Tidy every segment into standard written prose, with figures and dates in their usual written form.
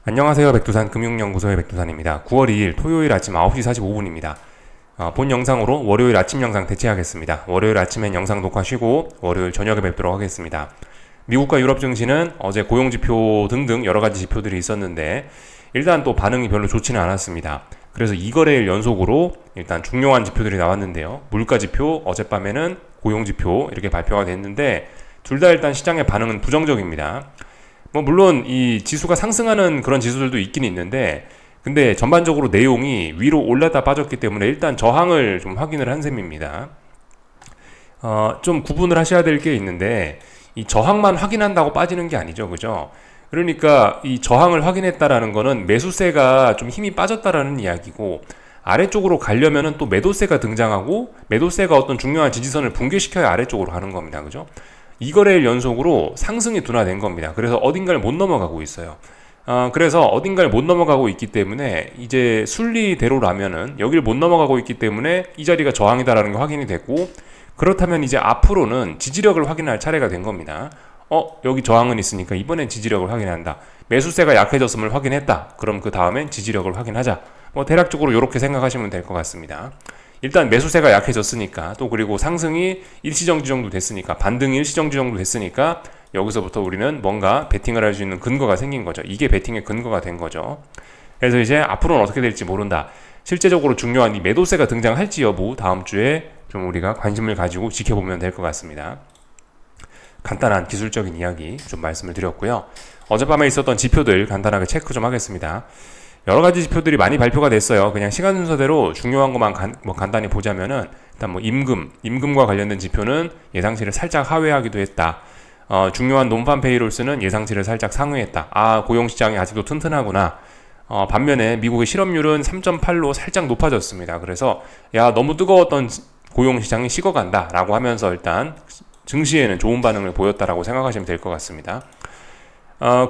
안녕하세요. 백두산 금융연구소의 백두산입니다. 9월 2일 토요일 아침 9시 45분입니다. 본 영상으로 월요일 아침 영상 대체하겠습니다. 월요일 아침엔 영상 녹화 쉬고 월요일 저녁에 뵙도록 하겠습니다. 미국과 유럽 증시는 어제 고용지표 등등 여러가지 지표들이 있었는데 일단 또 반응이 별로 좋지는 않았습니다. 그래서 2거래일 연속으로 일단 중요한 지표들이 나왔는데요. 물가지표, 어젯밤에는 고용지표 이렇게 발표가 됐는데 둘 다 일단 시장의 반응은 부정적입니다. 물론 이 지수가 상승하는 그런 지수들도 있긴 있는데 근데 전반적으로 내용이 위로 올랐다 빠졌기 때문에 일단 저항을 좀 확인을 한 셈입니다. 좀 구분을 하셔야 될 게 있는데 이 저항만 확인한다고 빠지는 게 아니죠, 그죠? 그러니까 이 저항을 확인했다라는 거는 매수세가 좀 힘이 빠졌다라는 이야기고 아래쪽으로 가려면은 또 매도세가 등장하고 매도세가 어떤 중요한 지지선을 붕괴시켜야 아래쪽으로 가는 겁니다, 그죠? 2거래일 연속으로 상승이 둔화된 겁니다. 그래서 어딘가를 못 넘어가고 있어요. 그래서 어딘가를 못 넘어가고 있기 때문에 이제 순리대로라면은 여기를 못 넘어가고 있기 때문에 이 자리가 저항이다라는 게 확인이 됐고 그렇다면 이제 앞으로는 지지력을 확인할 차례가 된 겁니다. 여기 저항은 있으니까 이번엔 지지력을 확인한다. 매수세가 약해졌음을 확인했다. 그럼 그 다음엔 지지력을 확인하자. 대략적으로 이렇게 생각하시면 될 것 같습니다. 일단 매수세가 약해졌으니까 또 그리고 상승이 일시정지 정도 됐으니까 반등이 일시정지 정도 됐으니까 여기서부터 우리는 뭔가 베팅을 할 수 있는 근거가 생긴 거죠. 이게 베팅의 근거가 된 거죠. 그래서 이제 앞으로는 어떻게 될지 모른다. 실제적으로 중요한 이 매도세가 등장할지 여부 다음 주에 좀 우리가 관심을 가지고 지켜보면 될 것 같습니다. 간단한 기술적인 이야기 좀 말씀을 드렸고요. 어젯밤에 있었던 지표들 간단하게 체크 좀 하겠습니다. 여러가지 지표들이 많이 발표가 됐어요. 그냥 시간 순서대로 중요한 것만 간단히 보자면은 일단 임금과 관련된 지표는 예상치를 살짝 하회하기도 했다. 중요한 논판 페이롤스는 예상치를 살짝 상회했다. 고용시장이 아직도 튼튼하구나. 반면에 미국의 실업률은 3.8로 살짝 높아졌습니다. 그래서 너무 뜨거웠던 고용시장이 식어간다 라고 하면서 일단 증시에는 좋은 반응을 보였다라고 생각하시면 될 것 같습니다.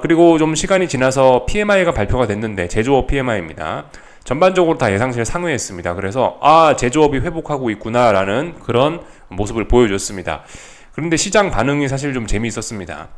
그리고 좀 시간이 지나서 PMI가 발표가 됐는데 제조업 PMI입니다. 전반적으로 다 예상치를 상회했습니다. 그래서 제조업이 회복하고 있구나 라는 그런 모습을 보여줬습니다. 그런데 시장 반응이 사실 좀 재미있었습니다.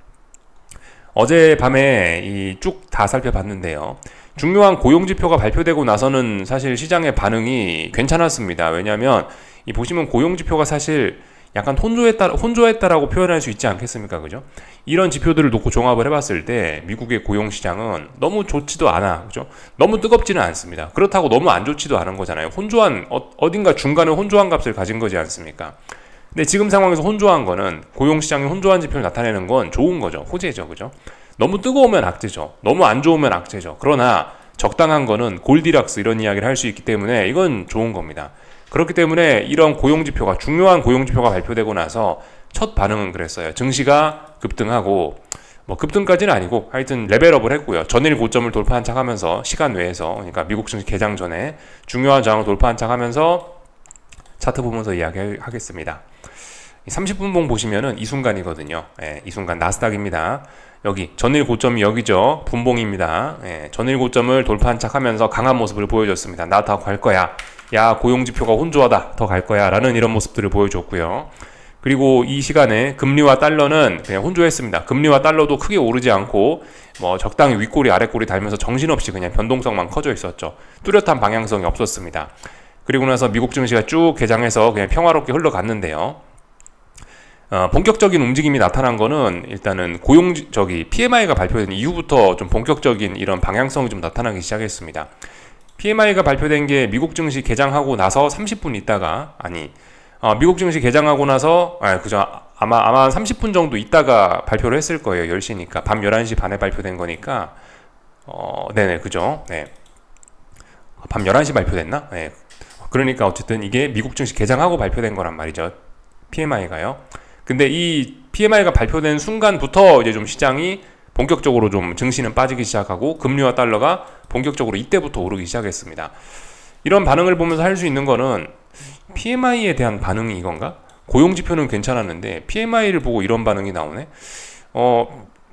어젯밤에 쭉 다 살펴봤는데요. 중요한 고용지표가 발표되고 나서는 사실 시장의 반응이 괜찮았습니다. 왜냐하면 보시면 고용지표가 사실 약간 혼조했다라고 표현할 수 있지 않겠습니까? 그죠? 이런 지표들을 놓고 종합을 해봤을 때 미국의 고용시장은 너무 좋지도 않아. 그죠? 너무 뜨겁지는 않습니다. 그렇다고 너무 안 좋지도 않은 거잖아요. 혼조한, 어딘가 중간에 혼조한 값을 가진 거지 않습니까? 근데 지금 상황에서 혼조한 거는 고용시장이 혼조한 지표를 나타내는 건 좋은 거죠. 호재죠. 그죠? 너무 뜨거우면 악재죠. 너무 안 좋으면 악재죠. 그러나 적당한 거는 골디락스 이런 이야기를 할 수 있기 때문에 이건 좋은 겁니다. 그렇기 때문에 이런 고용지표가 중요한 고용지표가 발표되고 나서 첫 반응은 그랬어요. 증시가 급등하고 급등까지는 아니고 하여튼 레벨업을 했고요. 전일 고점을 돌파한 척 하면서 시간 외에서 그러니까 미국 증시 개장 전에 중요한 저항을 돌파한 척 하면서 차트 보면서 이야기하겠습니다. 30분봉 보시면은 이 순간이거든요. 이 순간 나스닥입니다. 여기 전일 고점이 여기죠. 분봉입니다. 전일 고점을 돌파한 척 하면서 강한 모습을 보여줬습니다. 나 더 갈 거야. 고용지표가 혼조하다. 더 갈 거야. 라는 이런 모습들을 보여줬고요. 그리고 이 시간에 금리와 달러는 그냥 혼조했습니다. 금리와 달러도 크게 오르지 않고 적당히 윗꼬리 아랫꼬리 달면서 정신없이 그냥 변동성만 커져 있었죠. 뚜렷한 방향성이 없었습니다. 그리고 나서 미국 증시가 쭉 개장해서 그냥 평화롭게 흘러갔는데요. 본격적인 움직임이 나타난 거는 일단은 PMI가 발표된 이후부터 좀 본격적인 이런 방향성이 좀 나타나기 시작했습니다. PMI가 발표된 게 미국 증시 개장하고 나서 30분 있다가 미국 증시 개장하고 나서 그죠. 아마 30분 정도 있다가 발표를 했을 거예요. 10시니까 밤 11시 반에 발표된 거니까 네네 그죠. 네. 밤 11시 발표됐나? 네. 그러니까 어쨌든 이게 미국 증시 개장하고 발표된 거란 말이죠. PMI가요. 근데 이 PMI가 발표된 순간부터 이제 좀 시장이 본격적으로 좀 증시는 빠지기 시작하고 금리와 달러가 본격적으로 이때부터 오르기 시작했습니다. 이런 반응을 보면서 할 수 있는 거는 PMI에 대한 반응이 이건가? 고용지표는 괜찮았는데 PMI를 보고 이런 반응이 나오네?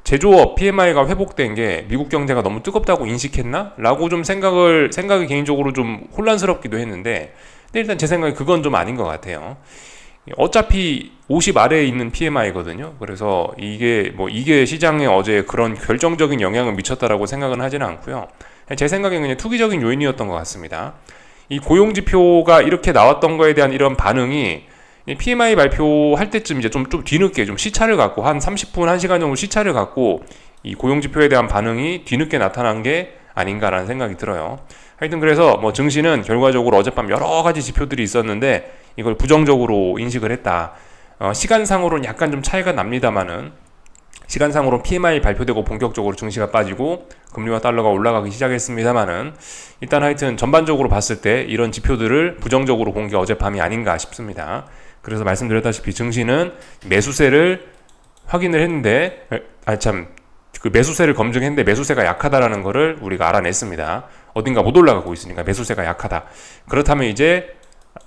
제조업 PMI가 회복된 게 미국 경제가 너무 뜨겁다고 인식했나? 라고 좀 생각이 개인적으로 좀 혼란스럽기도 했는데 근데 일단 제 생각에 그건 좀 아닌 것 같아요. 어차피 50 아래에 있는 PMI거든요. 그래서 이게 시장에 어제 그런 결정적인 영향을 미쳤다라고 생각은 하지는 않고요. 제 생각엔 그냥 투기적인 요인이었던 것 같습니다. 이 고용 지표가 이렇게 나왔던 거에 대한 이런 반응이 PMI 발표할 때쯤 이제 좀 뒤늦게 좀 시차를 갖고 한 30분, 1시간 정도 시차를 갖고 이 고용 지표에 대한 반응이 뒤늦게 나타난 게 아닌가라는 생각이 들어요. 하여튼 그래서 뭐 증시는 결과적으로 어젯밤 여러 가지 지표들이 있었는데 이걸 부정적으로 인식을 했다. 시간상으로는 약간 좀 차이가 납니다만은 시간상으로 PMI 발표되고 본격적으로 증시가 빠지고 금리와 달러가 올라가기 시작했습니다만은 일단 하여튼 전반적으로 봤을 때 이런 지표들을 부정적으로 본 게 어젯밤이 아닌가 싶습니다. 그래서 말씀드렸다시피 증시는 매수세를 확인을 했는데 그 매수세를 검증했는데 매수세가 약하다라는 거를 우리가 알아냈습니다. 어딘가 못 올라가고 있으니까 매수세가 약하다. 그렇다면 이제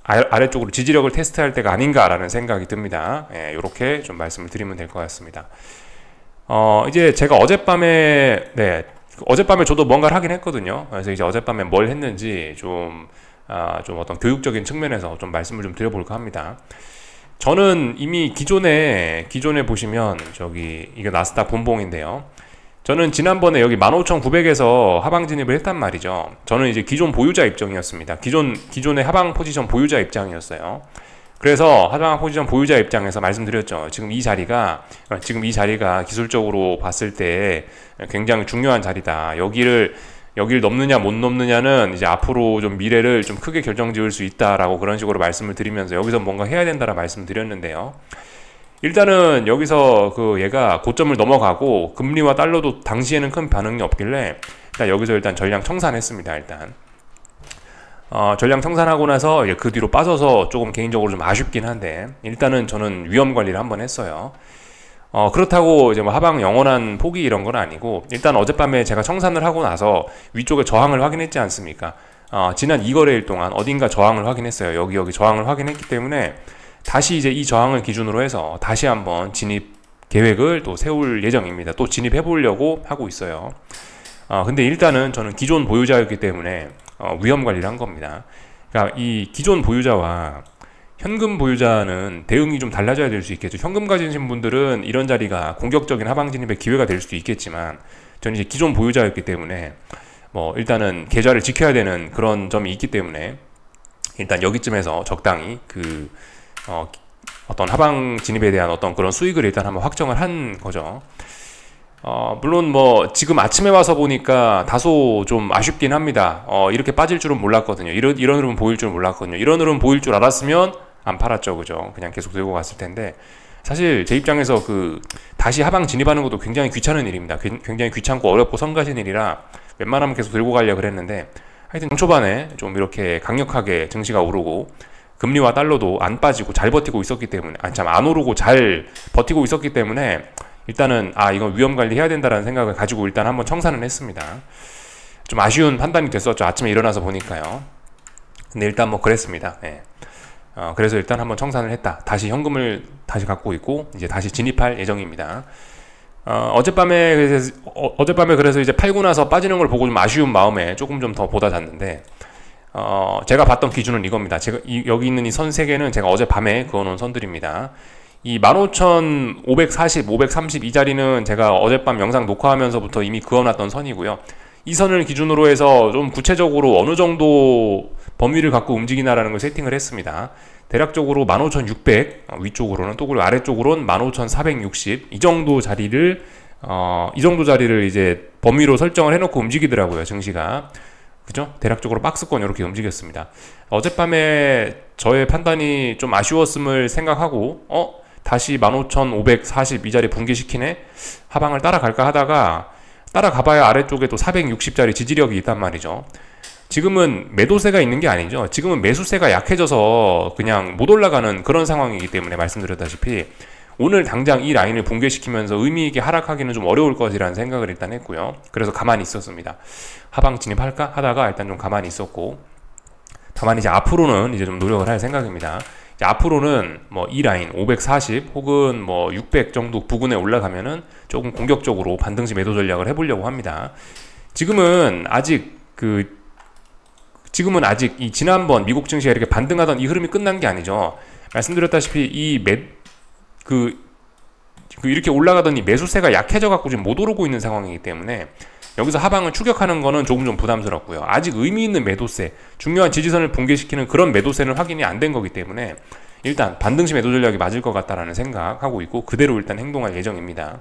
아래쪽으로 지지력을 테스트할 때가 아닌가라는 생각이 듭니다. 이렇게 좀 말씀을 드리면 될 것 같습니다. 이제 제가 어젯밤에 저도 뭔가를 하긴 했거든요. 그래서 이제 어젯밤에 뭘 했는지 좀 어떤 교육적인 측면에서 좀 말씀을 좀 드려볼까 합니다. 저는 이미 기존에 보시면 이게 나스닥 본봉인데요. 저는 지난번에 여기 15,900에서 하방 진입을 했단 말이죠. 저는 이제 기존 보유자 입장이었습니다. 기존의 하방 포지션 보유자 입장이었어요. 그래서 하방 포지션 보유자 입장에서 말씀드렸죠. 지금 이 자리가 기술적으로 봤을 때 굉장히 중요한 자리다. 여기를 넘느냐 못 넘느냐는 이제 앞으로 좀 미래를 좀 크게 결정지을 수 있다라고 그런 식으로 말씀을 드리면서 여기서 뭔가 해야 된다라 말씀드렸는데요. 일단은 여기서 얘가 고점을 넘어가고 금리와 달러도 당시에는 큰 반응이 없길래 여기서 일단 전량 청산했습니다. 전량 청산하고 나서 이제 그 뒤로 빠져서 조금 개인적으로 좀 아쉽긴 한데 일단은 저는 위험 관리를 한번 했어요. 그렇다고 이제 뭐 하방 영원한 포기 이런 건 아니고 일단 어젯밤에 제가 청산을 하고 나서 위쪽에 저항을 확인했지 않습니까? 지난 2거래일 동안 어딘가 저항을 확인했어요. 여기 저항을 확인했기 때문에 다시 이제 이 저항을 기준으로 해서 다시 한번 진입 계획을 또 세울 예정입니다. 또 진입해 보려고 하고 있어요. 근데 일단은 저는 기존 보유자였기 때문에 위험 관리를 한 겁니다. 그러니까 이 기존 보유자와 현금 보유자는 대응이 좀 달라져야 될 수 있겠죠. 현금 가지신 분들은 이런 자리가 공격적인 하방 진입의 기회가 될 수도 있겠지만 저는 이제 기존 보유자였기 때문에 뭐 일단은 계좌를 지켜야 되는 그런 점이 있기 때문에 일단 여기쯤에서 적당히 어떤 하방 진입에 대한 어떤 그런 수익을 일단 한번 확정을 한 거죠. 물론 뭐 지금 아침에 와서 보니까 다소 좀 아쉽긴 합니다. 이렇게 빠질 줄은 몰랐거든요. 이런 흐름 보일 줄은 몰랐거든요. 이런 흐름 보일 줄 알았으면 안 팔았죠, 그죠? 그냥 계속 들고 갔을 텐데 사실 제 입장에서 다시 하방 진입하는 것도 굉장히 귀찮은 일입니다. 굉장히 귀찮고 어렵고 성가신 일이라 웬만하면 계속 들고 가려고 그랬는데 하여튼 초반에 좀 이렇게 강력하게 증시가 오르고 금리와 달러도 안 빠지고 잘 버티고 있었기 때문에 안 오르고 잘 버티고 있었기 때문에 일단은 이건 위험 관리 해야 된다라는 생각을 가지고 일단 한번 청산을 했습니다. 좀 아쉬운 판단이 됐었죠. 아침에 일어나서 보니까요. 근데 일단 뭐 그랬습니다. 그래서 일단 한번 청산을 했다. 다시 현금을 다시 갖고 있고 이제 다시 진입할 예정입니다. 어젯밤에 그래서 이제 팔고 나서 빠지는 걸 보고 좀 아쉬운 마음에 조금 좀 더 보다 잤는데 제가 봤던 기준은 이겁니다. 여기 있는 이 선 3개는 제가 어젯밤에 그어놓은 선들입니다. 이 15,540, 530 이 자리는 제가 어젯밤 영상 녹화하면서부터 이미 그어놨던 선이고요. 이 선을 기준으로 해서 좀 구체적으로 어느 정도 범위를 갖고 움직이나라는 걸 세팅을 했습니다. 대략적으로 15,600 위쪽으로는 또 그리고 아래쪽으로는 15,460 이 정도 자리를 이제 범위로 설정을 해놓고 움직이더라고요, 증시가. 그죠? 대략적으로 박스권 이렇게 움직였습니다. 어젯밤에 저의 판단이 좀 아쉬웠음을 생각하고 다시 15,540 이 자리 붕괴시키네? 하방을 따라갈까 하다가 따라가봐야 아래쪽에 또 460짜리 지지력이 있단 말이죠. 지금은 매도세가 있는 게 아니죠. 지금은 매수세가 약해져서 그냥 못 올라가는 그런 상황이기 때문에 말씀드렸다시피 오늘 당장 이 라인을 붕괴시키면서 의미있게 하락하기는 좀 어려울 것이라는 생각을 일단 했고요. 그래서 가만히 있었습니다. 하방 진입할까 하다가 일단 좀 가만히 있었고 다만 이제 앞으로는 이제 좀 노력을 할 생각입니다. 이제 앞으로는 뭐 이 라인 540 혹은 뭐 600 정도 부근에 올라가면은 조금 공격적으로 반등시 매도 전략을 해보려고 합니다. 지금은 아직 이 지난번 미국 증시가 이렇게 반등하던 이 흐름이 끝난 게 아니죠. 말씀드렸다시피 이렇게 올라가던 이 매수세가 약해져 갖고 지금 못 오르고 있는 상황이기 때문에 여기서 하방을 추격하는 거는 조금 좀 부담스럽고요. 아직 의미 있는 매도세, 중요한 지지선을 붕괴시키는 그런 매도세는 확인이 안 된 거기 때문에 일단 반등시 매도 전략이 맞을 것 같다라는 생각하고 있고 그대로 일단 행동할 예정입니다.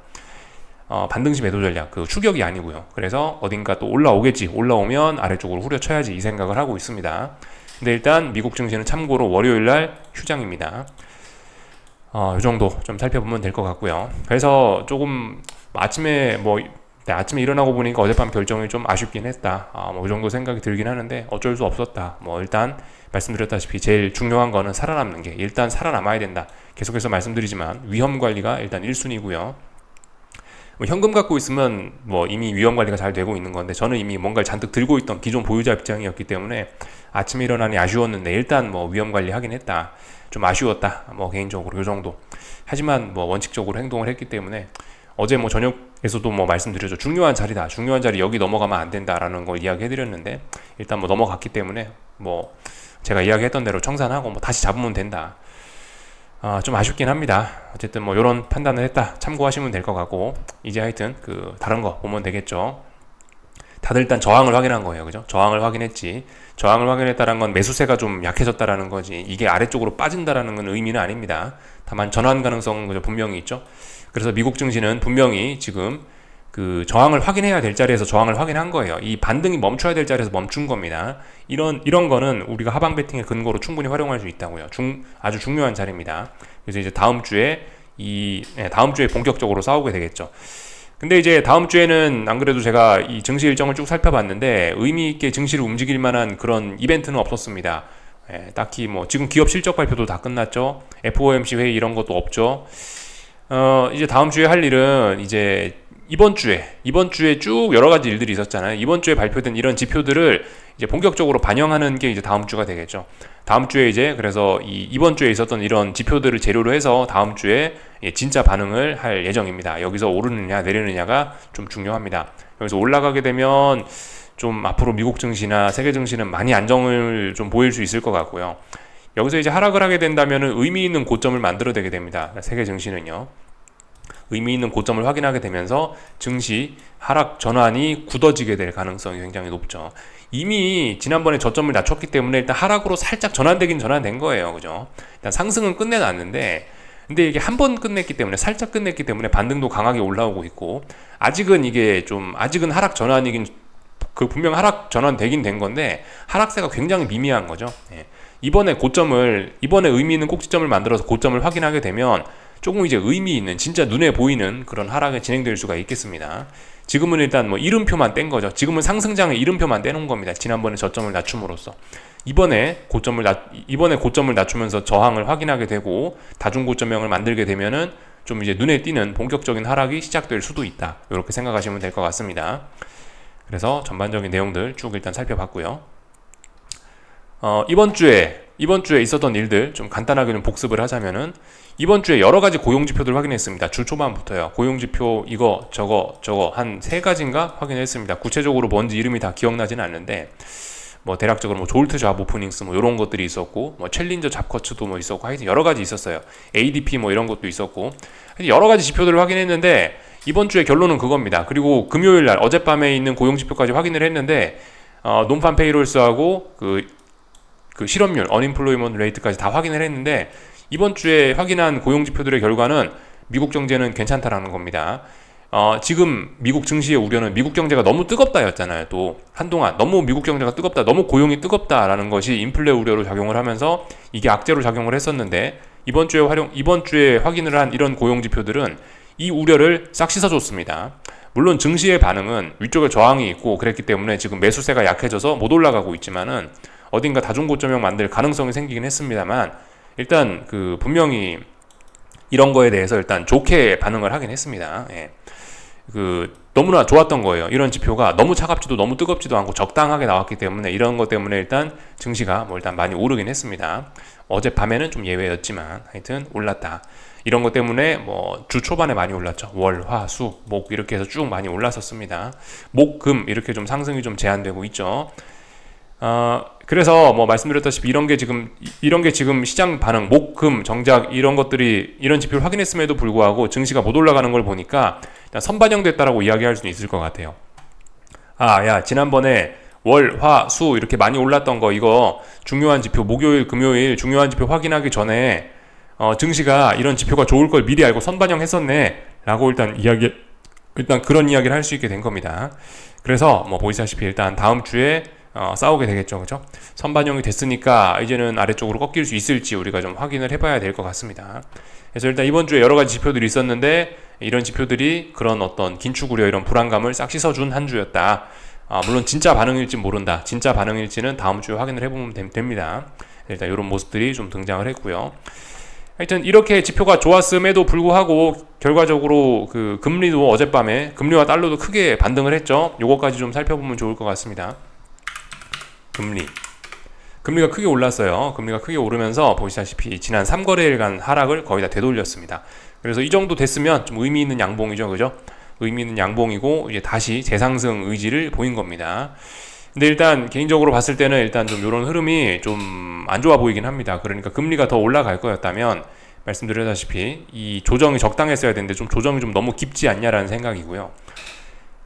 반등시 매도 전략, 그 추격이 아니고요. 그래서 어딘가 또 올라오겠지, 올라오면 아래쪽으로 후려쳐야지 이 생각을 하고 있습니다. 근데 일단 미국 증시는 참고로 월요일날 휴장입니다. 이 정도 좀 살펴보면 될 것 같고요. 그래서 조금 아침에 일어나고 보니까 어젯밤 결정이 좀 아쉽긴 했다. 이 정도 생각이 들긴 하는데 어쩔 수 없었다. 일단 말씀드렸다시피 제일 중요한 거는 살아남는 게 일단 살아남아야 된다. 계속해서 말씀드리지만 위험 관리가 일단 1순위고요. 현금 갖고 있으면 이미 위험 관리가 잘 되고 있는 건데 저는 이미 뭔가를 잔뜩 들고 있던 기존 보유자 입장이었기 때문에 아침에 일어나니 아쉬웠는데 일단 위험 관리 하긴 했다. 좀 아쉬웠다. 개인적으로 이 정도. 하지만 원칙적으로 행동을 했기 때문에 어제 저녁에서도 말씀드렸죠. 중요한 자리다. 중요한 자리 여기 넘어가면 안 된다라는 걸 이야기해드렸는데 일단 넘어갔기 때문에 제가 이야기했던 대로 청산하고 다시 잡으면 된다. 좀 아쉽긴 합니다. 어쨌든 요런 판단을 했다. 참고하시면 될 것 같고 이제 하여튼 다른 거 보면 되겠죠. 다들 일단 저항을 확인한 거예요. 그죠? 저항을 확인했지. 저항을 확인했다는 건 매수세가 좀 약해졌다라는 거지 이게 아래쪽으로 빠진다라는 건 의미는 아닙니다. 다만 전환 가능성은 분명히 있죠. 그래서 미국 증시는 분명히 지금 저항을 확인해야 될 자리에서 저항을 확인한 거예요. 이 반등이 멈춰야 될 자리에서 멈춘 겁니다. 이런 거는 우리가 하방 배팅의 근거로 충분히 활용할 수 있다고요. 아주 중요한 자리입니다. 그래서 이제 다음 주에 본격적으로 싸우게 되겠죠. 근데 이제 다음 주에는 안 그래도 제가 이 증시 일정을 쭉 살펴봤는데 의미 있게 증시를 움직일 만한 그런 이벤트는 없었습니다. 딱히 지금 기업 실적 발표도 다 끝났죠. FOMC 회의 이런 것도 없죠. 이제 다음 주에 할 일은 이제 이번 주에 쭉 여러 가지 일들이 있었잖아요. 이번 주에 발표된 이런 지표들을 이제 본격적으로 반영하는 게 이제 다음 주가 되겠죠. 다음 주에 이제 그래서 이번 주에 있었던 이런 지표들을 재료로 해서 다음 주에 진짜 반응을 할 예정입니다. 여기서 오르느냐 내리느냐가 좀 중요합니다. 여기서 올라가게 되면 좀 앞으로 미국 증시나 세계 증시는 많이 안정을 좀 보일 수 있을 것 같고요. 여기서 이제 하락을 하게 된다면은 의미 있는 고점을 만들어내게 됩니다. 세계 증시는요. 의미 있는 고점을 확인하게 되면서 증시 하락 전환이 굳어지게 될 가능성이 굉장히 높죠. 이미 지난번에 저점을 낮췄기 때문에 일단 하락으로 살짝 전환되긴 전환된 거예요. 그죠? 일단 상승은 끝내놨는데 근데 이게 한 번 끝냈기 때문에 살짝 끝냈기 때문에 반등도 강하게 올라오고 있고 아직은 하락 전환이긴 분명 하락 전환 되긴 된 건데 하락세가 굉장히 미미한 거죠. 이번에 의미 있는 꼭지점을 만들어서 고점을 확인하게 되면 조금 이제 의미 있는 진짜 눈에 보이는 그런 하락이 진행될 수가 있겠습니다. 지금은 일단 이름표만 뗀 거죠. 지금은 상승장의 이름표만 떼놓은 겁니다. 지난번에 저점을 낮춤으로써 이번에 고점을 낮추면서 저항을 확인하게 되고 다중고점형을 만들게 되면은 좀 이제 눈에 띄는 본격적인 하락이 시작될 수도 있다. 이렇게 생각하시면 될 것 같습니다. 그래서 전반적인 내용들 쭉 일단 살펴봤고요. 이번 주에 있었던 일들 좀 간단하게 좀 복습을 하자면은 이번 주에 여러 가지 고용지표들 확인했습니다. 주 초반부터요. 고용지표 이거 저거 한 3가지인가 확인했습니다. 구체적으로 뭔지 이름이 다 기억나지는 않는데 대략적으로 졸트 잡 오프닝스 이런 것들이 있었고 챌린저 잡커츠도 있었고 하여튼 여러 가지 있었어요. ADP 이런 것도 있었고 여러 가지 지표들을 확인했는데 이번 주에 결론은 그겁니다. 그리고 금요일 날 어젯밤에 있는 고용지표까지 확인을 했는데 논판 페이롤스하고 그 실업률, 언임플로이먼트 레이트까지 다 확인을 했는데 이번 주에 확인한 고용지표들의 결과는 미국 경제는 괜찮다라는 겁니다. 지금 미국 증시의 우려는 미국 경제가 너무 뜨겁다였잖아요. 또 한동안 너무 미국 경제가 뜨겁다, 너무 고용이 뜨겁다라는 것이 인플레 우려로 작용을 하면서 이게 악재로 작용을 했었는데 이번 주에 확인을 한 이런 고용지표들은 이 우려를 싹 씻어줬습니다. 물론 증시의 반응은 위쪽에 저항이 있고 그랬기 때문에 지금 매수세가 약해져서 못 올라가고 있지만은 어딘가 다중고점형 만들 가능성이 생기긴 했습니다만 일단 분명히 이런 거에 대해서 일단 좋게 반응을 하긴 했습니다. 너무나 좋았던 거예요. 이런 지표가 너무 차갑지도 너무 뜨겁지도 않고 적당하게 나왔기 때문에 이런 것 때문에 일단 증시가 일단 많이 오르긴 했습니다. 어젯밤에는 좀 예외였지만 하여튼 올랐다. 이런 것 때문에 주 초반에 많이 올랐죠. 월, 화, 수, 목 이렇게 해서 쭉 많이 올랐었습니다. 목, 금 이렇게 좀 상승이 좀 제한되고 있죠. 그래서 뭐 말씀드렸다시피 이런 게 지금 시장 반응, 목, 금, 정작 이런 것들이 이런 지표를 확인했음에도 불구하고 증시가 못 올라가는 걸 보니까 일단 선반영됐다라고 이야기할 수는 있을 것 같아요. 야, 지난번에 월, 화, 수 이렇게 많이 올랐던 거 이거 중요한 지표, 목요일, 금요일 중요한 지표 확인하기 전에 증시가 이런 지표가 좋을 걸 미리 알고 선반영했었네 라고 일단 그런 이야기를 할 수 있게 된 겁니다. 그래서 뭐 보시다시피 일단 다음 주에 싸우게 되겠죠. 그죠? 선반영이 됐으니까 이제는 아래쪽으로 꺾일 수 있을지 우리가 좀 확인을 해봐야 될 것 같습니다. 그래서 일단 이번 주에 여러 가지 지표들이 있었는데 이런 지표들이 그런 어떤 긴축 우려 이런 불안감을 싹 씻어준 한 주였다. 물론 진짜 반응일지 모른다. 진짜 반응일지는 다음 주에 확인을 해보면 됩니다. 일단 이런 모습들이 좀 등장을 했고요. 하여튼 이렇게 지표가 좋았음에도 불구하고 결과적으로 그 금리도 어젯밤에 금리와 달러도 크게 반등을 했죠. 요거까지 좀 살펴보면 좋을 것 같습니다. 금리가 크게 올랐어요. 금리가 크게 오르면서 보시다시피 지난 3거래일간 하락을 거의 다 되돌렸습니다. 그래서 이 정도 됐으면 좀 의미 있는 양봉이죠. 그죠? 의미 있는 양봉이고 이제 다시 재상승 의지를 보인 겁니다. 근데 일단 개인적으로 봤을 때는 일단 좀 이런 흐름이 좀 안 좋아 보이긴 합니다. 그러니까 금리가 더 올라갈 거였다면 말씀드렸다시피 이 조정이 적당했어야 되는데 좀 조정이 좀 너무 깊지 않냐라는 생각이고요.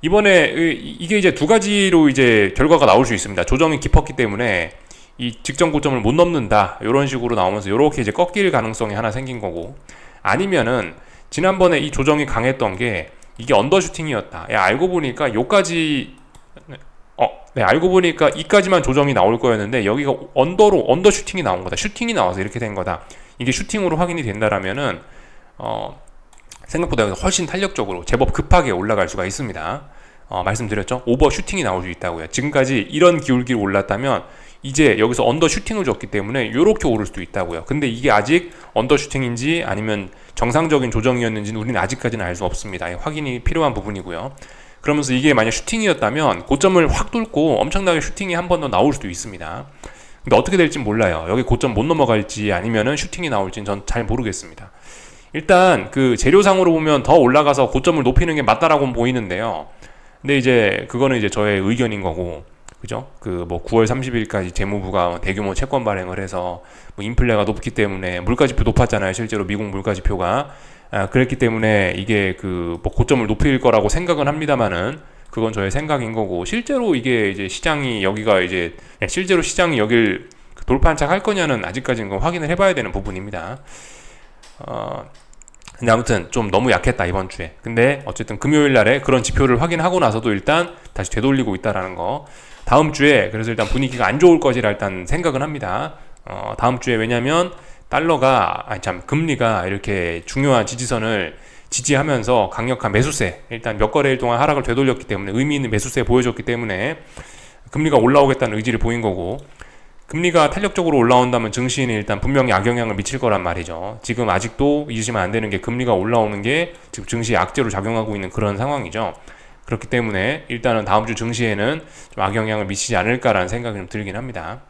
이번에 이게 이제 두 가지로 이제 결과가 나올 수 있습니다. 조정이 깊었기 때문에 이 직전 고점을 못 넘는다 이런 식으로 나오면서 이렇게 이제 꺾일 가능성이 하나 생긴 거고, 아니면은 지난번에 이 조정이 강했던 게 이게 언더슈팅이었다. 알고 보니까 요까지 알고 보니까 이까지만 조정이 나올 거였는데 여기가 언더 슈팅이 나온 거다. 슈팅이 나와서 이렇게 된 거다. 이게 슈팅으로 확인이 된다라면은 생각보다 훨씬 탄력적으로 제법 급하게 올라갈 수가 있습니다. 말씀드렸죠? 오버 슈팅이 나올 수 있다고요. 지금까지 이런 기울기로 올랐다면 이제 여기서 언더 슈팅을 줬기 때문에 이렇게 오를 수도 있다고요. 근데 이게 아직 언더 슈팅인지 아니면 정상적인 조정이었는지는 우리는 아직까지는 알 수 없습니다. 확인이 필요한 부분이고요. 그러면서 이게 만약 슈팅이었다면 고점을 확 뚫고 엄청나게 슈팅이 한 번 더 나올 수도 있습니다. 근데 어떻게 될지 몰라요. 여기 고점 못 넘어갈지 아니면은 슈팅이 나올지는 전 잘 모르겠습니다. 일단 그 재료상으로 보면 더 올라가서 고점을 높이는 게 맞다라고 보이는데요. 근데 이제 그거는 이제 저의 의견인 거고, 그죠? 그 뭐 9월 30일까지 재무부가 대규모 채권 발행을 해서 뭐 인플레가 높기 때문에 물가지표 높았잖아요. 실제로 미국 물가지표가. 그랬기 때문에 이게 그 뭐 고점을 높일 거라고 생각은 합니다만은 그건 저의 생각인 거고, 실제로 이게 이제 시장이 여기가 이제 실제로 시장이 여길 돌파한착 할 거냐는 아직까지는 그건 확인을 해봐야 되는 부분입니다. 근데 아무튼 좀 너무 약했다 이번 주에. 근데 어쨌든 금요일 날에 그런 지표를 확인하고 나서도 일단 다시 되돌리고 있다라는 거. 다음 주에 그래서 일단 분위기가 안 좋을 것이라 일단 생각은 합니다. 다음 주에 왜냐면 달러가 금리가 이렇게 중요한 지지선을 지지하면서 강력한 매수세, 일단 몇 거래일 동안 하락을 되돌렸기 때문에 의미 있는 매수세 보여줬기 때문에 금리가 올라오겠다는 의지를 보인 거고, 금리가 탄력적으로 올라온다면 증시는 일단 분명히 악영향을 미칠 거란 말이죠. 지금 아직도 잊으시면 안 되는 게 금리가 올라오는 게 지금 증시에 악재로 작용하고 있는 그런 상황이죠. 그렇기 때문에 일단은 다음 주 증시에는 좀 악영향을 미치지 않을까라는 생각이 좀 들긴 합니다.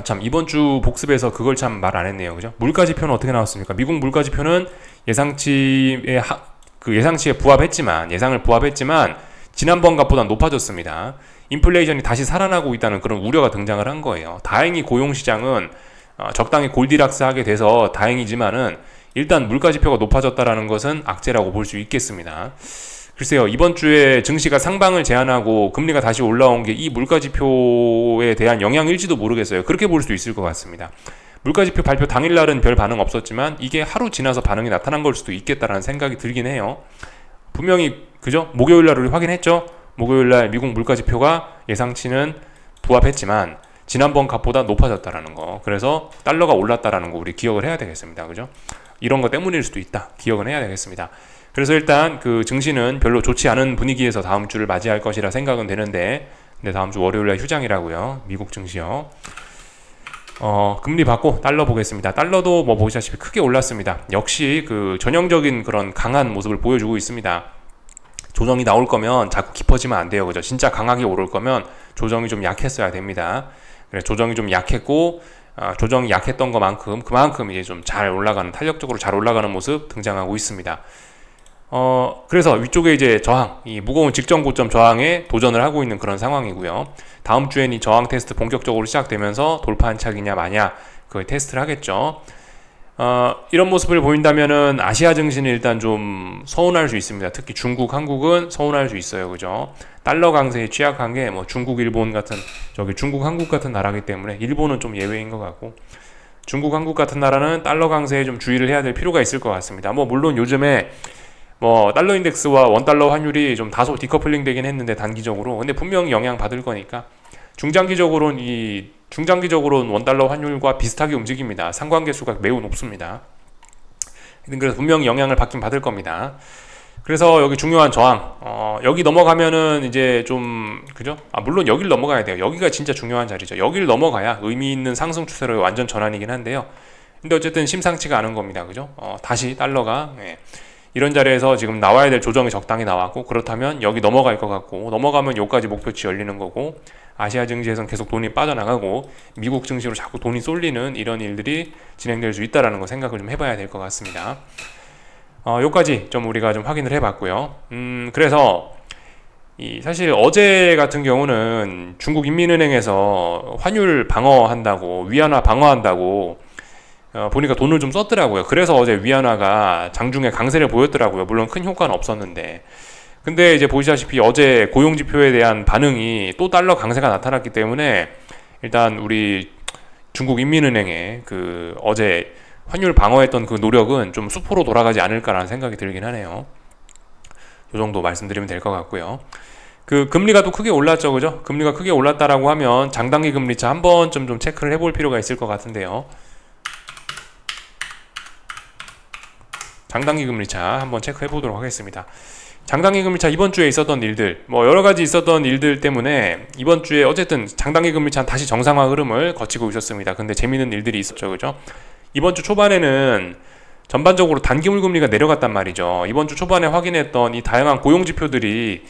참 이번 주 복습에서 그걸 참 말 안 했네요. 그죠? 물가지표는 어떻게 나왔습니까? 미국 물가지표는 예상치에 예상을 부합했지만 지난번값보다 높아졌습니다. 인플레이션이 다시 살아나고 있다는 그런 우려가 등장을 한 거예요. 다행히 고용시장은 적당히 골디락스 하게 돼서 다행이지만은 일단 물가지표가 높아졌다라는 것은 악재라고 볼 수 있겠습니다. 글쎄요, 이번 주에 증시가 상방을 제한하고 금리가 다시 올라온 게 이 물가지표에 대한 영향일지도 모르겠어요. 그렇게 볼 수도 있을 것 같습니다. 물가지표 발표 당일날은 별 반응 없었지만 이게 하루 지나서 반응이 나타난 걸 수도 있겠다라는 생각이 들긴 해요. 분명히 그죠? 목요일날 우리 확인했죠? 목요일날 미국 물가지표가 예상치는 부합했지만 지난번 값보다 높아졌다라는 거. 그래서 달러가 올랐다라는 거 우리 기억을 해야 되겠습니다. 그죠? 이런 거 때문일 수도 있다. 기억은 해야 되겠습니다. 그래서 일단 그 증시는 별로 좋지 않은 분위기에서 다음 주를 맞이할 것이라 생각은 되는데, 근데 다음 주 월요일날 휴장이라고요. 미국 증시요. 금리 받고 달러 보겠습니다. 달러도 뭐 보시다시피 크게 올랐습니다. 역시 그 전형적인 그런 강한 모습을 보여주고 있습니다. 조정이 나올 거면 자꾸 깊어지면 안 돼요. 그죠? 진짜 강하게 오를 거면 조정이 좀 약했어야 됩니다. 그래, 조정이 좀 약했고, 조정이 약했던 것만큼 그만큼 이제 좀 잘 올라가는, 탄력적으로 잘 올라가는 모습 등장하고 있습니다. 그래서 위쪽에 이제 저항, 이 무거운 직전 고점 저항에 도전을 하고 있는 그런 상황이고요. 다음 주엔 이 저항 테스트 본격적으로 시작되면서 돌파 안착이냐 마냐 그걸 테스트를 하겠죠. 이런 모습을 보인다면은 아시아 증시는 일단 좀 서운할 수 있습니다. 특히 중국, 한국은 서운할 수 있어요. 그죠? 달러 강세에 취약한 게 뭐 중국, 일본 같은, 중국, 한국 같은 나라기 때문에 일본은 좀 예외인 것 같고, 중국, 한국 같은 나라는 달러 강세에 좀 주의를 해야 될 필요가 있을 것 같습니다. 뭐 물론 요즘에 뭐 달러 인덱스와 원달러 환율이 좀 다소 디커플링 되긴 했는데 단기적으로, 근데 분명히 영향 받을 거니까 중장기적으로는 원달러 환율과 비슷하게 움직입니다. 상관계수가 매우 높습니다. 그래서 분명히 영향을 받긴 받을 겁니다. 그래서 여기 중요한 저항, 여기 넘어가면은 이제 좀, 그죠? 물론 여기를 넘어가야 돼요. 여기가 진짜 중요한 자리죠. 여기를 넘어가야 의미 있는 상승 추세로 완전 전환이긴 한데요. 근데 어쨌든 심상치가 않은 겁니다. 그죠? 다시 달러가, 이런 자리에서 지금 나와야 될 조정이 적당히 나왔고, 그렇다면 여기 넘어갈 것 같고, 넘어가면 여기까지 목표치 열리는 거고, 아시아 증시에선 계속 돈이 빠져나가고 미국 증시로 자꾸 돈이 쏠리는 이런 일들이 진행될 수 있다는 거 생각을 좀 해봐야 될 것 같습니다. 요까지 좀 우리가 좀 확인을 해봤고요. 그래서 사실 어제 같은 경우는 중국 인민은행에서 환율 방어한다고, 위안화 방어한다고 보니까 돈을 좀 썼더라고요. 그래서 어제 위안화가 장중에 강세를 보였더라고요. 물론 큰 효과는 없었는데. 근데 이제 보시다시피 어제 고용지표에 대한 반응이 또 달러 강세가 나타났기 때문에 일단 우리 중국 인민은행의 그 어제 환율 방어했던 그 노력은 좀 수포로 돌아가지 않을까라는 생각이 들긴 하네요. 이 정도 말씀드리면 될 것 같고요. 그 금리가 또 크게 올랐죠, 그죠? 금리가 크게 올랐다라고 하면 장단기 금리차 한 번쯤 좀 체크를 해볼 필요가 있을 것 같은데요. 장단기 금리차 한번 체크해 보도록 하겠습니다. 장단기 금리차 이번 주에 있었던 일들, 뭐 여러 가지 있었던 일들 때문에 이번 주에 어쨌든 장단기 금리차 다시 정상화 흐름을 거치고 있었습니다. 근데 재미있는 일들이 있었죠, 그죠? 이번 주 초반에는 전반적으로 단기물 금리가 내려갔단 말이죠. 이번 주 초반에 확인했던 이 다양한 고용 지표들이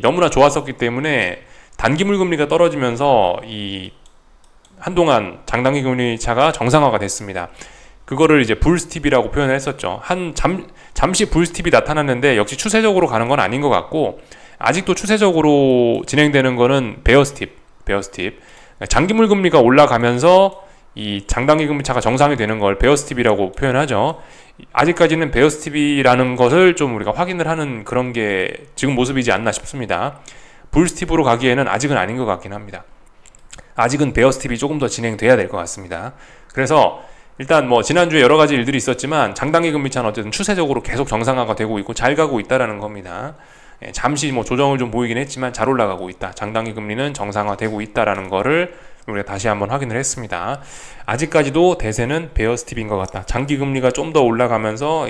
너무나 좋았었기 때문에 단기물 금리가 떨어지면서 한동안 장단기 금리차가 정상화가 됐습니다. 그거를 이제 불스팁이라고 표현을 했었죠. 잠시 불스팁이 나타났는데 역시 추세적으로 가는 건 아닌 것 같고, 아직도 추세적으로 진행되는 거는 베어스팁. 장기물 금리가 올라가면서 이 장단기 금리차가 정상이 되는 걸 베어스팁이라고 표현하죠. 아직까지는 베어스팁이라는 것을 좀 우리가 확인을 하는 그런 게 지금 모습이지 않나 싶습니다. 불스팁으로 가기에는 아직은 아닌 것 같긴 합니다. 아직은 베어스팁이 조금 더 진행돼야 될 것 같습니다. 그래서 일단 뭐 지난주에 여러 가지 일들이 있었지만 장단기 금리차는 어쨌든 추세적으로 계속 정상화가 되고 있고 잘 가고 있다라는 겁니다. 잠시 뭐 조정을 좀 보이긴 했지만 잘 올라가고 있다. 장단기 금리는 정상화되고 있다라는 거를 우리가 다시 한번 확인을 했습니다. 아직까지도 대세는 베어스팁인 것 같다. 장기 금리가 좀 더 올라가면서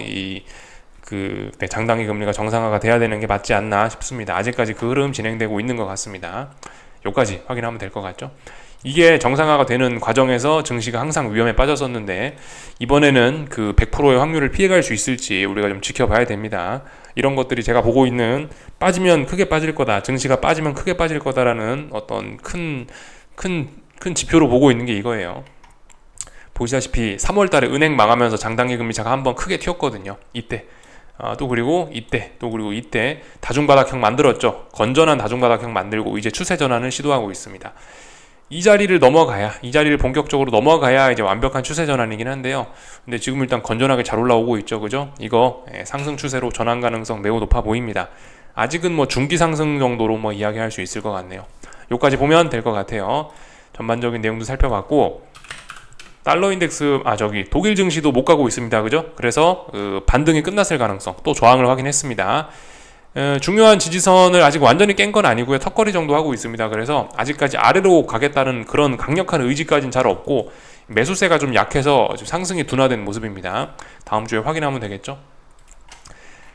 장단기 금리가 정상화가 돼야 되는 게 맞지 않나 싶습니다. 아직까지 그 흐름 진행되고 있는 것 같습니다. 여기까지 확인하면 될 것 같죠? 이게 정상화가 되는 과정에서 증시가 항상 위험에 빠졌었는데 이번에는 그 100%의 확률을 피해갈 수 있을지 우리가 좀 지켜봐야 됩니다. 이런 것들이 제가 보고 있는 빠지면 크게 빠질 거다, 증시가 빠지면 크게 빠질 거다라는 어떤 큰 지표로 보고 있는 게 이거예요. 보시다시피 3월 달에 은행 망하면서 장단기 금리차가 한번 크게 튀었거든요. 이때. 또 그리고 이때 다중바닥형 만들었죠. 건전한 다중바닥형 만들고 이제 추세 전환을 시도하고 있습니다. 이 자리를 본격적으로 넘어가야 이제 완벽한 추세 전환이긴 한데요. 근데 지금 일단 건전하게 잘 올라오고 있죠, 그죠? 이거 상승 추세로 전환 가능성 매우 높아 보입니다. 아직은 뭐 중기 상승 정도로 뭐 이야기할 수 있을 것 같네요. 요까지 보면 될 것 같아요. 전반적인 내용도 살펴봤고, 달러 인덱스, 독일 증시도 못 가고 있습니다, 그죠? 그래서 반등이 끝났을 가능성, 또 저항을 확인했습니다. 중요한 지지선을 아직 완전히 깬 건 아니고요. 턱걸이 정도 하고 있습니다. 그래서 아직까지 아래로 가겠다는 그런 강력한 의지까지는 잘 없고, 매수세가 좀 약해서 상승이 둔화된 모습입니다. 다음 주에 확인하면 되겠죠.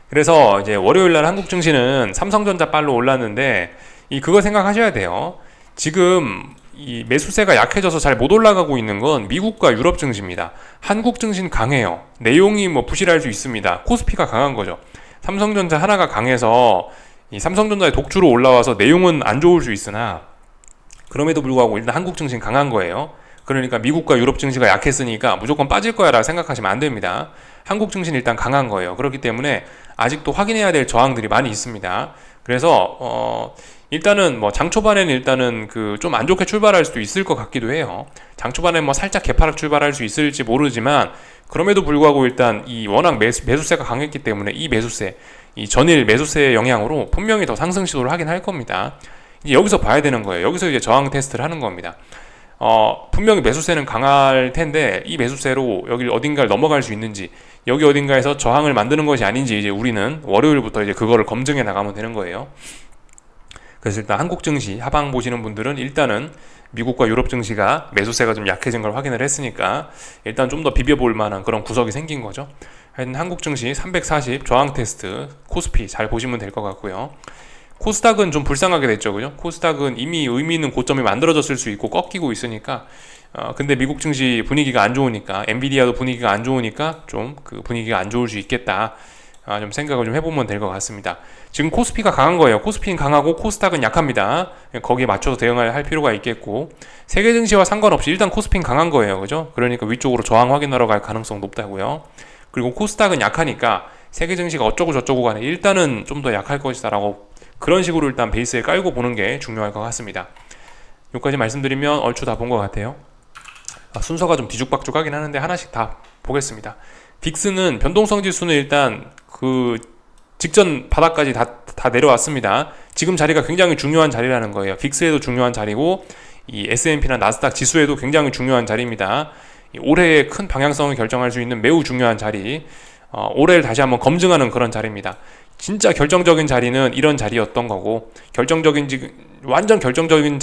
그래서 이제 월요일날 한국 증시는 삼성전자 빨로 올랐는데, 그거 생각하셔야 돼요. 지금 이 매수세가 약해져서 잘 못 올라가고 있는 건 미국과 유럽 증시입니다. 한국 증시는 강해요. 내용이 뭐 부실할 수 있습니다. 코스피가 강한 거죠. 삼성전자 하나가 강해서 이 삼성전자의 독주로 올라와서 내용은 안 좋을 수 있으나, 그럼에도 불구하고 일단 한국 증시는 강한 거예요. 그러니까 미국과 유럽 증시가 약했으니까 무조건 빠질 거야 라고 생각하시면 안 됩니다. 한국 증시는 일단 강한 거예요. 그렇기 때문에 아직도 확인해야 될 저항들이 많이 있습니다. 그래서 일단은 뭐 장 초반에는 일단은 그 좀 안 좋게 출발할 수도 있을 것 같기도 해요. 장 초반에 뭐 살짝 개파락 출발할 수 있을지 모르지만, 그럼에도 불구하고 일단 이 워낙 매수세가 강했기 때문에 이 매수세, 이 전일 매수세의 영향으로 분명히 더 상승 시도를 하긴 할 겁니다. 이제 여기서 봐야 되는 거예요. 여기서 이제 저항 테스트를 하는 겁니다. 분명히 매수세는 강할 텐데 이 매수세로 여기 어딘가를 넘어갈 수 있는지, 여기 어딘가에서 저항을 만드는 것이 아닌지 이제 우리는 월요일부터 이제 그거를 검증해 나가면 되는 거예요. 그래서 일단 한국 증시 하방 보시는 분들은 일단은 미국과 유럽 증시가 매수세가 좀 약해진 걸 확인을 했으니까 일단 좀 더 비벼볼 만한 그런 구석이 생긴 거죠. 하여튼 한국 증시 340 저항 테스트, 코스피 잘 보시면 될 것 같고요. 코스닥은 좀 불쌍하게 됐죠, 그죠? 코스닥은 이미 의미 있는 고점이 만들어졌을 수 있고 꺾이고 있으니까, 근데 미국 증시 분위기가 안 좋으니까, 엔비디아도 분위기가 안 좋으니까 좀 그 분위기가 안 좋을 수 있겠다. 좀 생각을 좀 해보면 될 것 같습니다. 지금 코스피가 강한 거예요. 코스피는 강하고 코스닥은 약합니다. 거기에 맞춰서 대응을 할 필요가 있겠고, 세계 증시와 상관없이 일단 코스피는 강한 거예요, 그죠? 그러니까 위쪽으로 저항 확인하러 갈 가능성 높다고요. 그리고 코스닥은 약하니까 세계 증시가 어쩌고 저쩌고 간에 일단은 좀 더 약할 것이다라고, 그런 식으로 일단 베이스에 깔고 보는 게 중요할 것 같습니다. 여기까지 말씀드리면 얼추 다 본 것 같아요. 순서가 좀 뒤죽박죽하긴 하는데 하나씩 다 보겠습니다. 빅스는 변동성 지수는 일단 그 직전 바닥까지 다 내려왔습니다. 지금 자리가 굉장히 중요한 자리라는 거예요. 빅스에도 중요한 자리고 이 S&P나 나스닥 지수에도 굉장히 중요한 자리입니다. 올해의 큰 방향성을 결정할 수 있는 매우 중요한 자리, 올해를 다시 한번 검증하는 그런 자리입니다. 진짜 결정적인 자리는 이런 자리였던 거고, 완전 결정적인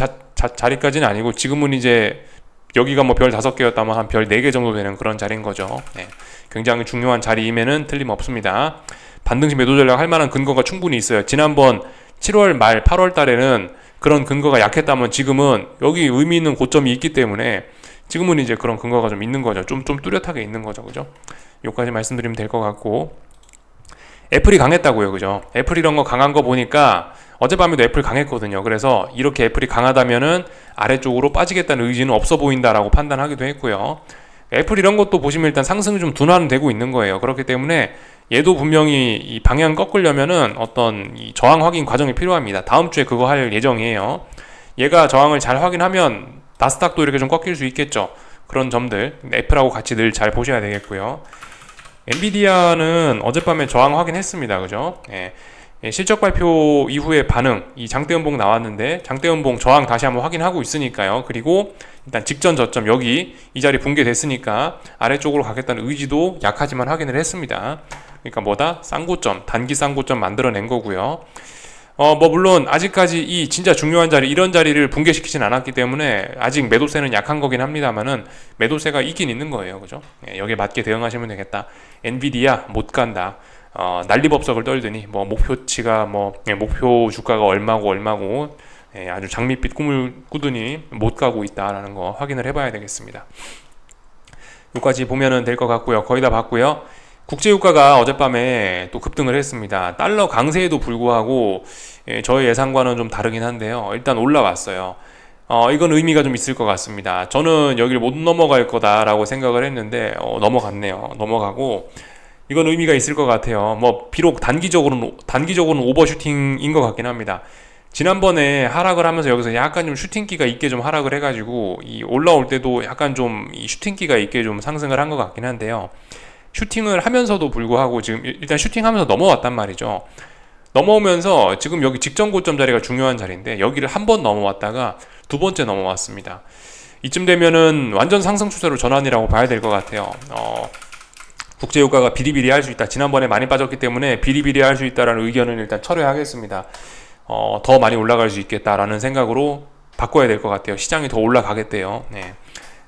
자리까지는 아니고, 지금은 이제 여기가 뭐 별 5개였다면 한 별 4개 정도 되는 그런 자리인 거죠. 네. 굉장히 중요한 자리임에는 틀림없습니다. 반등시 매도 전략 할 만한 근거가 충분히 있어요. 지난번 7월 말 8월 달에는 그런 근거가 약했다면 지금은 여기 의미 있는 고점이 있기 때문에 지금은 이제 그런 근거가 좀 있는 거죠. 좀 뚜렷하게 있는 거죠, 그죠? 여기까지 말씀드리면 될 것 같고, 애플이 강했다고요, 그죠? 애플 이런 거 강한 거 보니까 어젯밤에도 애플 강했거든요. 그래서 이렇게 애플이 강하다면은 아래쪽으로 빠지겠다는 의지는 없어 보인다라고 판단하기도 했고요. 애플 이런 것도 보시면 일단 상승이 좀 둔화되고 있는 거예요. 그렇기 때문에 얘도 분명히 이 방향 꺾으려면은 어떤 이 저항 확인 과정이 필요합니다. 다음 주에 그거 할 예정이에요. 얘가 저항을 잘 확인하면 나스닥도 이렇게 좀 꺾일 수 있겠죠. 그런 점들 애플하고 같이 늘 잘 보셔야 되겠고요. 엔비디아는 어젯밤에 저항 확인했습니다. 그죠? 실적 발표 이후의 반응, 이 장대음봉 나왔는데 장대음봉 저항 다시 한번 확인하고 있으니까요. 그리고 일단 직전 저점 여기 이 자리 붕괴됐으니까 아래쪽으로 가겠다는 의지도 약하지만 확인을 했습니다. 그러니까 뭐다? 쌍고점, 단기 쌍고점 만들어낸 거고요. 뭐 물론 아직까지 이 진짜 중요한 자리, 이런 자리를 붕괴시키진 않았기 때문에 아직 매도세는 약한 거긴 합니다만은 매도세가 있긴 있는 거예요, 그죠? 여기에 맞게 대응하시면 되겠다. 엔비디아 못 간다. 난리법석을 떨더니 뭐 목표치가 목표 주가가 얼마고 아주 장밋빛 꿈을 꾸더니 못 가고 있다라는 거 확인을 해봐야 되겠습니다. 여기까지 보면은 될 것 같고요. 거의 다 봤고요. 국제유가가 어젯밤에 또 급등을 했습니다. 달러 강세에도 불구하고 저의 예상과는 좀 다르긴 한데요. 일단 올라왔어요. 이건 의미가 좀 있을 것 같습니다. 저는 여기를 못 넘어갈 거다라고 생각을 했는데 넘어갔네요. 넘어가고 이건 의미가 있을 것 같아요. 뭐 비록 단기적으로는 오버슈팅인 것 같긴 합니다. 지난번에 하락을 하면서 여기서 약간 좀 슈팅기가 있게 좀 하락을 해가지고 이 올라올 때도 약간 좀 이 슈팅기가 있게 좀 상승을 한 것 같긴 한데요. 슈팅을 하면서도 불구하고 지금 일단 슈팅하면서 넘어왔단 말이죠. 넘어오면서 지금 여기 직전 고점 자리가 중요한 자리인데 여기를 한 번 넘어왔다가 두 번째 넘어왔습니다. 이쯤 되면은 완전 상승 추세로 전환이라고 봐야 될 것 같아요. 국제유가가 비리비리할 수 있다. 지난번에 많이 빠졌기 때문에 비리비리할 수 있다라는 의견은 일단 철회하겠습니다. 더 많이 올라갈 수 있겠다라는 생각으로 바꿔야 될 것 같아요. 시장이 더 올라가겠대요. 네.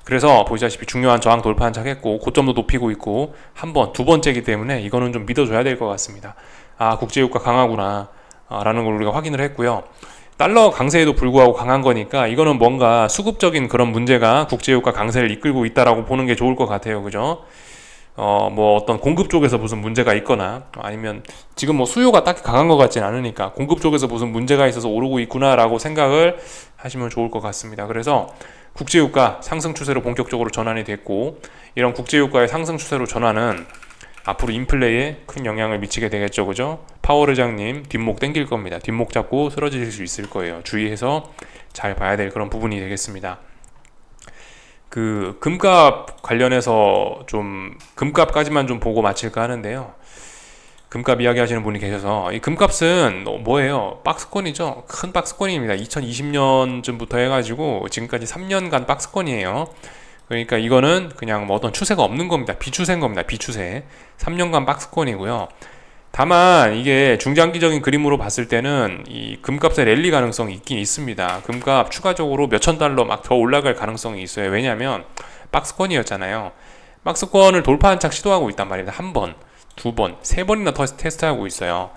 그래서 보시다시피 중요한 저항 돌파한 척 했고 고점도 높이고 있고 두 번째이기 때문에 이거는 좀 믿어줘야 될 것 같습니다. 국제유가 강하구나 라는 걸 우리가 확인을 했고요. 달러 강세에도 불구하고 강한 거니까 이거는 뭔가 수급적인 그런 문제가 국제유가 강세를 이끌고 있다라고 보는 게 좋을 것 같아요. 그죠? 뭐 어떤 공급 쪽에서 무슨 문제가 있거나 아니면 지금 뭐 수요가 딱히 강한 것 같진 않으니까 공급 쪽에서 무슨 문제가 있어서 오르고 있구나라고 생각을 하시면 좋을 것 같습니다. 그래서 국제유가 상승 추세로 본격적으로 전환이 됐고 이런 국제유가의 상승 추세로 전환은 앞으로 인플레이에 큰 영향을 미치게 되겠죠, 그죠? 파월 회장님 뒷목 당길 겁니다. 뒷목 잡고 쓰러지실 수 있을 거예요. 주의해서 잘 봐야 될 그런 부분이 되겠습니다. 그 금값 관련해서 좀 금값까지만 좀 보고 마칠까 하는데요. 금값 이야기 하시는 분이 계셔서, 이 금값은 뭐예요? 박스권이죠. 큰 박스권입니다. 2020년쯤부터 해가지고 지금까지 3년간 박스권이에요. 그러니까 이거는 그냥 뭐 어떤 추세가 없는 겁니다. 비추세인 겁니다. 비추세. 3년간 박스권이고요. 다만 이게 중장기적인 그림으로 봤을 때는 이 금값의 랠리 가능성이 있긴 있습니다. 금값 추가적으로 몇천 달러 막 더 올라갈 가능성이 있어요. 왜냐하면 박스권이었잖아요. 박스권을 돌파한 착 시도하고 있단 말입니다. 한 번, 두 번, 세 번이나 더 테스트하고 있어요.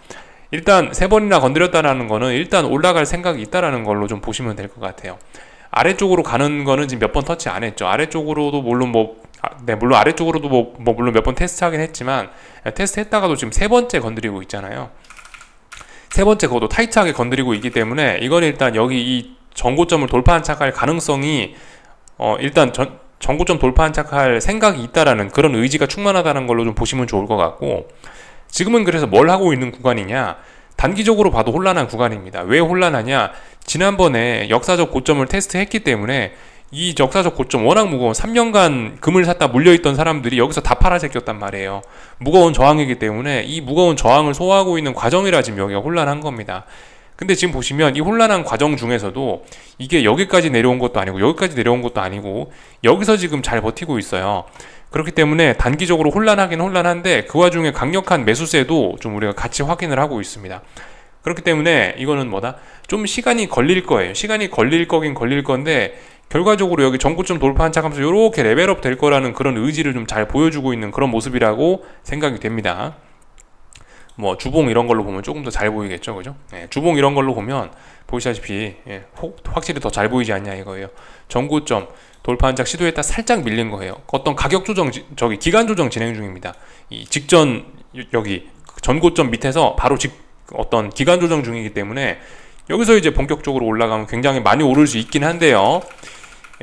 일단 세 번이나 건드렸다라는 거는 일단 올라갈 생각이 있다라는 걸로 좀 보시면 될 것 같아요. 아래쪽으로 가는 거는 지금 몇 번 터치 안 했죠. 아래쪽으로도 물론 물론 아래쪽으로도 물론 몇 번 테스트하긴 했지만, 테스트 했다가도 지금 세 번째 건드리고 있잖아요. 세 번째 그것도 타이트하게 건드리고 있기 때문에 이건 일단 여기 이 전고점을 돌파한 착할 가능성이 일단 전고점 돌파한 착할 생각이 있다라는 그런 의지가 충만하다는 걸로 좀 보시면 좋을 것 같고, 지금은 그래서 뭘 하고 있는 구간이냐, 단기적으로 봐도 혼란한 구간입니다. 왜 혼란하냐, 지난번에 역사적 고점을 테스트했기 때문에 이 역사적 고점 워낙 무거운 3년간 금을 샀다 물려있던 사람들이 여기서 다 팔아 제꼈단 말이에요. 무거운 저항이기 때문에 이 무거운 저항을 소화하고 있는 과정이라 지금 여기가 혼란한 겁니다. 근데 지금 보시면 이 혼란한 과정 중에서도 이게 여기까지 내려온 것도 아니고 여기까지 내려온 것도 아니고 여기서 지금 잘 버티고 있어요. 그렇기 때문에 단기적으로 혼란하긴 혼란한데 그 와중에 강력한 매수세도 좀 우리가 같이 확인을 하고 있습니다. 그렇기 때문에 이거는 뭐다? 좀 시간이 걸릴 거예요. 시간이 걸릴 거긴 걸릴 건데 결과적으로 여기 전고점 돌파한 척하면서 이렇게 레벨업 될 거라는 그런 의지를 좀 잘 보여주고 있는 그런 모습이라고 생각이 됩니다. 뭐 주봉 이런 걸로 보면 조금 더 잘 보이겠죠, 그죠? 주봉 이런 걸로 보면 보시다시피 확실히 더 잘 보이지 않냐 이거예요. 전고점 돌파한 작 시도했다 살짝 밀린 거예요. 어떤 가격 조정, 기간 조정 진행 중입니다. 이 직전 여기 전고점 밑에서 바로 어떤 기간 조정 중이기 때문에 여기서 이제 본격적으로 올라가면 굉장히 많이 오를 수 있긴 한데요.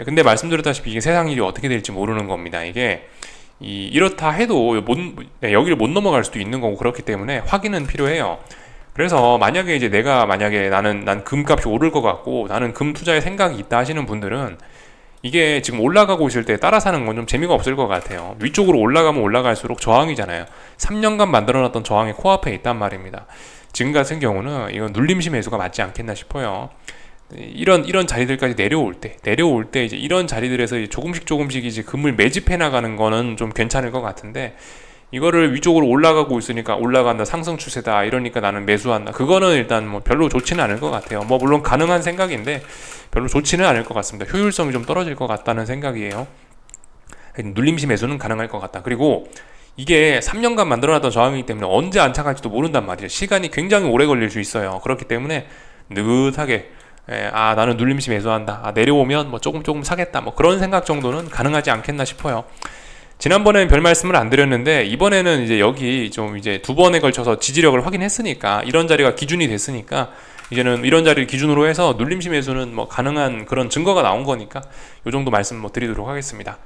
근데 말씀드렸다시피 이게 세상 일이 어떻게 될지 모르는 겁니다. 이게 이렇다 해도 여기를 못 넘어갈 수도 있는 거고, 그렇기 때문에 확인은 필요해요. 그래서 만약에 이제 난 금값이 오를 것 같고 나는 금 투자에 생각이 있다 하시는 분들은 이게 지금 올라가고 있을 때 따라 사는 건 좀 재미가 없을 것 같아요. 위쪽으로 올라가면 올라갈수록 저항이잖아요. 3년간 만들어놨던 저항이 코앞에 있단 말입니다. 지금 같은 경우는 이건 눌림시 매수가 맞지 않겠나 싶어요. 이런 자리들까지 내려올 때 이제 이런 자리들에서 이제 조금씩 이제 금을 매집해 나가는 거는 좀 괜찮을 것 같은데, 이거를 위쪽으로 올라가고 있으니까 올라간다, 상승 추세다 이러니까 나는 매수한다, 그거는 일단 뭐 별로 좋지는 않을 것 같아요. 뭐 물론 가능한 생각인데 별로 좋지는 않을 것 같습니다. 효율성이 좀 떨어질 것 같다는 생각이에요. 눌림시 매수는 가능할 것 같다. 그리고 이게 3년간 만들어놨던 저항이기 때문에 언제 안착할지도 모른단 말이에요. 시간이 굉장히 오래 걸릴 수 있어요. 그렇기 때문에 느긋하게 나는 눌림시 매수한다, 내려오면 뭐 조금 사겠다, 뭐 그런 생각 정도는 가능하지 않겠나 싶어요. 지난번에는 별 말씀을 안 드렸는데 이번에는 이제 여기 좀 이제 두 번에 걸쳐서 지지력을 확인했으니까, 이런 자리가 기준이 됐으니까 이제는 이런 자리를 기준으로 해서 눌림시 매수는 뭐 가능한 그런 증거가 나온 거니까 요 정도 말씀 뭐 드리도록 하겠습니다.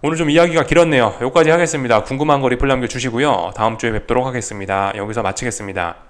오늘 좀 이야기가 길었네요. 여기까지 하겠습니다. 궁금한 거 리플 남겨주시고요. 다음 주에 뵙도록 하겠습니다. 여기서 마치겠습니다.